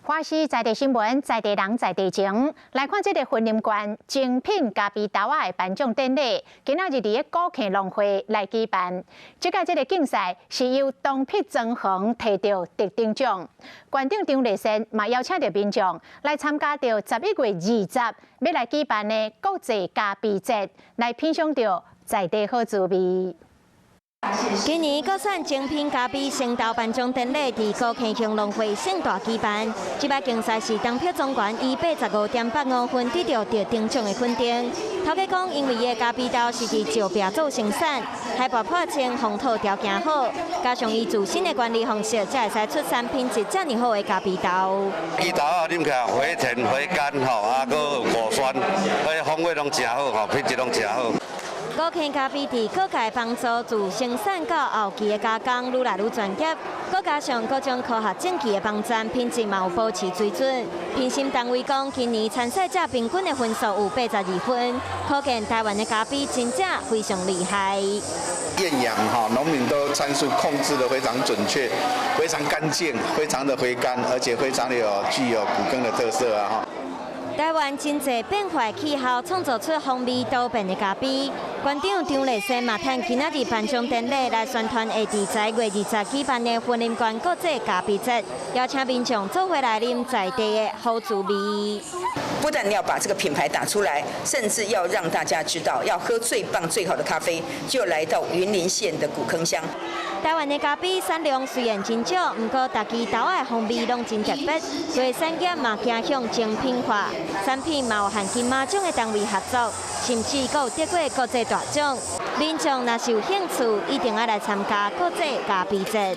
花西在地新闻，在地人，在地情。来看这个婚姻馆精品咖啡豆仔的颁奖典礼，今仔日伫个古坑农会来举办。这届这个竞赛是由东陂庄行摕到特等奖。馆长张立生嘛邀请到民众来参加到11月20要来举办的国际咖啡节，来品尝到在地好滋味。 今年国选精品咖啡升斗颁奖典礼伫高坑乡农会盛大举办。这摆竞赛是东陂庄园以85.85分得到特等奖的肯定。头家讲，因为伊的咖啡豆是伫石壁做生产，海拔破千，风土条件好，加上伊自身的管理方式，才会使出产品质这么好的咖啡豆。伊豆啊，啉起来花甜花干吼，啊，佮有果酸，风味拢真好吼，品质拢真好。 高坑咖啡伫各界帮助自生产到后期的加工愈来愈专业，佮加上各种科学证据的帮助，品质嘛有保持水准。评审单位讲，今年参赛者平均的分数有82分，可见台湾的咖啡真正非常厉害。厌氧哈，农民都参数控制得非常准确，非常干净，非常的回甘，而且非常的具有古坑的特色啊哈。 台湾真侪变化气候，创造出风味多变的咖啡。馆长张立生嘛，趁今仔日颁奖典礼来宣传下伫11月20举办的婚姻馆国际咖啡节，邀请民众做回来啉在地的好滋味。不但要把这个品牌打出来，甚至要让大家知道，要喝最棒最好的咖啡，就来到云林县的古坑乡。 台湾的咖啡产量虽然真少，不过大家豆的风味拢真特别，所以产业嘛走向精品化，产品嘛有和金马奖的单位合作，甚至还有得过国际大奖。民众若是有兴趣，一定要来参加国际咖啡节。